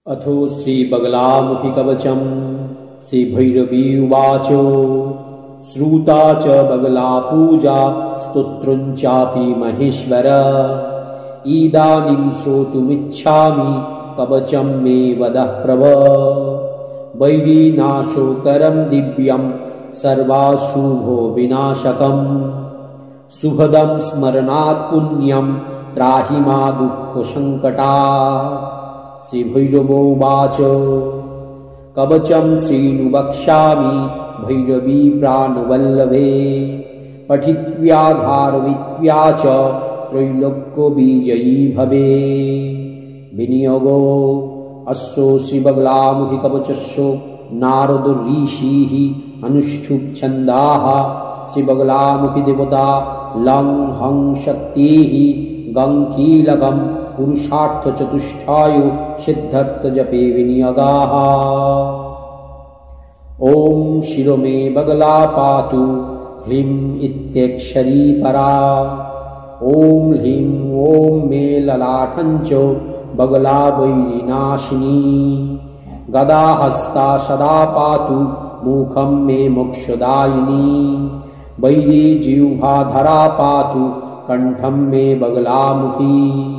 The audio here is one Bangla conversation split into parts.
अथो श्रीबगलामुखि कवचम् श्रीभैरवी उवाच श्रुता च बगला पूजा स्तोत्रं चापि महेश्वर इदानीं श्रोतुमिच्छामि कवचं मे वदः प्रभ वैरीनाशोकरं दिव्यं सर्वाशुभो विनाशकम् सुभदं स्मरणात् पुण्यं त्राहि मा दुःखसङ्कटा। श्रीभैरवोवाच कवचं शृणु वक्ष्यामि भैरवी प्राणवल्लभे पठित्वा धारयित्वा च त्रैलोक्यविजयी भवे। विनियोगो अस्य श्रीबगलामुखि कवचस्य नारद ऋषिः अनुष्ठुप् छन्दाः श्रीबगलामुखि देवता लं हं शक्तिः गं कीलकं पुरुषार्थ चतुष्टाय सिद्धार्थ जपे विनियोगाः। ओम शिरो मे बगला पातु ह्लीं इत्यक्षरी परा। ओम ह्लीं ओम मे ललाटञ्च बगला वैरिनाशिनी। गदा हस्ता सदा पातु मुखं मे मोक्षदायिनी। वैरी जिह्वा धरा पातु कंठं मे बगलामुखी।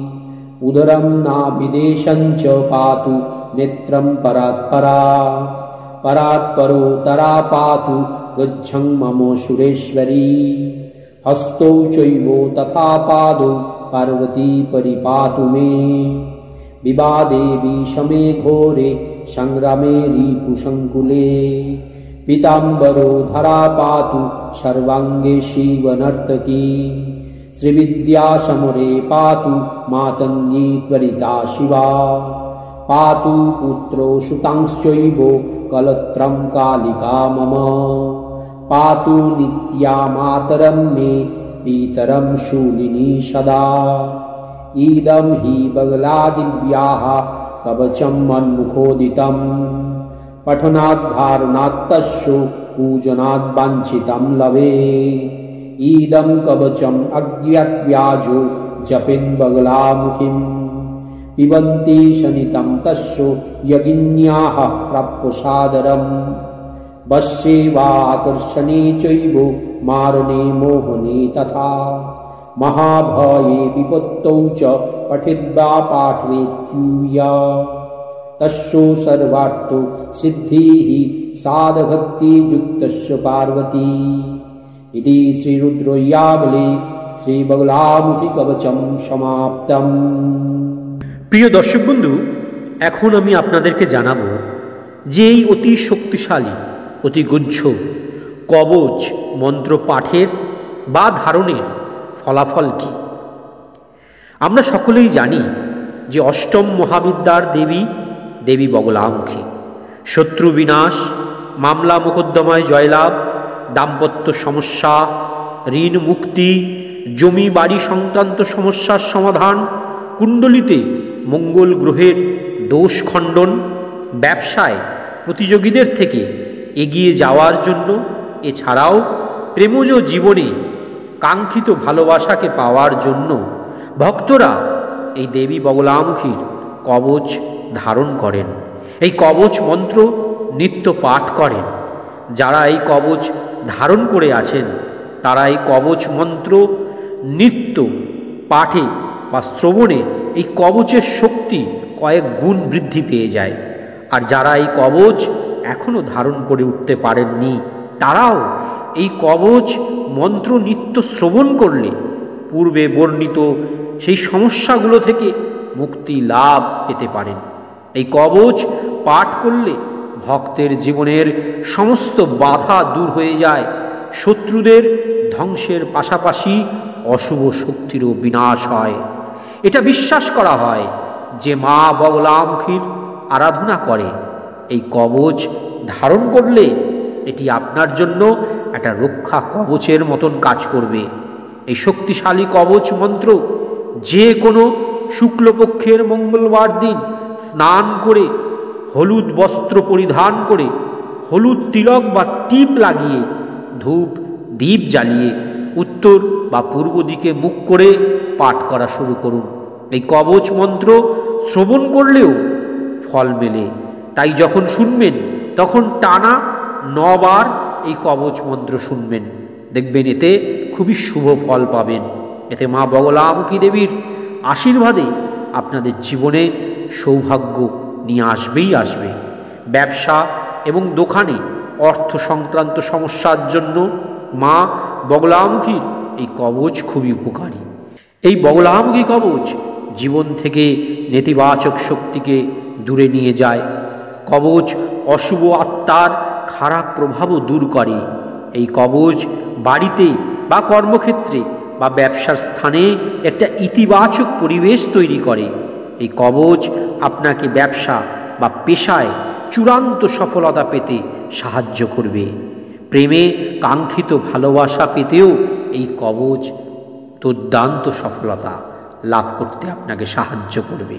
उदरं नाभिदेशं च पातु नेत्रं परात्परा। परात्परो तरा पातु गच्छं मम सुरेश्वरी। हस्तौ चैव तथा पादौ पार्वती परिपातु मे। विवादे विषमे घोरे संग्रामे रिपुसङ्कुले। पीताम्बरो धरा पातु सर्वाङ्गे शिवनर्तकी। श्रीविद्या समरे पातु मातङ्गी त्वरिता शिवा। पातु पुत्रो सुतांश्चैव कलत्रं कालिका मम। पातु नित्या मातरं मे पितरं शूलिनी सदा। इदं हि बगलादिव्याः कवचं मन्मुखोदितं। पठनाद्धारणात् तस्य पूजनाद् वाञ्छितं लभे। इदं कवचम् अज्ञातव्याजो जपेन् बगलामुखिम्। पिबन्ति शनितं तस्य यज्ञाः प्राप्य सादरम्। वश्ये वा आकर्षणे चैव मारणे मोहने तथा। महाभये विपत्तौ च पठित्वा पाठयेत्यूया। तस्य सर्वार्थो सिद्धिः साधभक्तियुक्तस्य पार्वती। इति श्रीरुद्रयावली श्रीबगलामुखी कवचम समाप्तम। প্রিয় দর্শক বন্ধু, এখন আমি আপনাদেরকে জানাবো যে এই অতি শক্তিশালী অতি গুহ্য কবচ মন্ত্র পাঠের বা ধারণের ফলাফল কি। আমরা সকলেই জানি যে অষ্টম মহাবিদ্যার দেবী দেবী বগলামুখী। শত্রু বিনাশ, মামলা মোকদ্দমায় জয়লাভ, দাম্পত্য সমস্যা, ঋণ মুক্তি, জমি বাড়ি সংক্রান্ত সমস্যার সমাধান, কুণ্ডলিতে মঙ্গল গ্রহের দোষ খণ্ডন, ব্যবসায় প্রতিযোগীদের থেকে এগিয়ে যাওয়ার জন্য, এছাড়াও প্রেমজ জীবনে কাঙ্ক্ষিত ভালোবাসাকে পাওয়ার জন্য ভক্তরা এই দেবী বগলামুখীর কবচ ধারণ করেন। এই কবচ মন্ত্র নিত্য পাঠ করেন। যারা এই কবচ ধারণ করে আছেন তারা এই কবচ মন্ত্র নিত্য পাঠে বা শ্রবণে এই কবচের শক্তি কয়েক গুণ বৃদ্ধি পেয়ে যায়। আর যারা এই কবচ এখনো ধারণ করে উঠতে পারেননি তারাও এই কবচ মন্ত্র নিত্য শ্রবণ করলে পূর্বে বর্ণিত সেই সমস্যাগুলো থেকে মুক্তি লাভ পেতে পারেন। এই কবচ পাঠ করলে ভক্তের জীবনের সমস্ত বাধা দূর হয়ে যায়। শত্রুদের ধ্বংসের পাশাপাশি অশুভ শক্তিরও বিনাশ হয়। এটা বিশ্বাস করা হয় যে মা বগলামুখীর আরাধনা করে এই কবচ ধারণ করলে এটি আপনার জন্য একটা রক্ষা কবচের মতন কাজ করবে। এই শক্তিশালী কবচ মন্ত্র যে কোনো শুক্লপক্ষের মঙ্গলবার দিন স্নান করে হলুদ বস্ত্র পরিধান করে হলুদ তিলক বা টিপ লাগিয়ে ধূপ দীপ জ্বালিয়ে উত্তর বা পূর্ব দিকে মুখ করে পাঠ করা শুরু করুন। এই কবচ মন্ত্র শ্রবণ করলেও ফল মেলে। তাই যখন শুনবেন তখন টানা 9 বার এই কবচ মন্ত্র শুনবেন, দেখবেন এতে খুবই শুভ ফল পাবেন। এতে মা বগলামুখী দেবীর আশীর্বাদে আপনাদের জীবনে সৌভাগ্য নিয়ে আসবেই আসবে। ব্যবসা এবং দোকানে অর্থ সংক্রান্ত সমস্যার জন্য মা বগলামুখীর এই কবচ খুবই উপকারী। এই বগলামুখী কবচ জীবন থেকে নেতিবাচক শক্তিকে দূরে নিয়ে যায়। কবচ অশুভ আত্মার খারাপ প্রভাবও দূর করে। এই কবচ বাড়িতে বা কর্মক্ষেত্রে বা ব্যবসার স্থানে একটা ইতিবাচক পরিবেশ তৈরি করে। এই কবচ আপনাকে ব্যবসা বা পেশায় চূড়ান্ত সফলতা পেতে সাহায্য করবে। প্রেমে কাঙ্ক্ষিত ভালোবাসা পেতেও এই কবচ দুর্দান্ত সফলতা লাভ করতে আপনাকে সাহায্য করবে।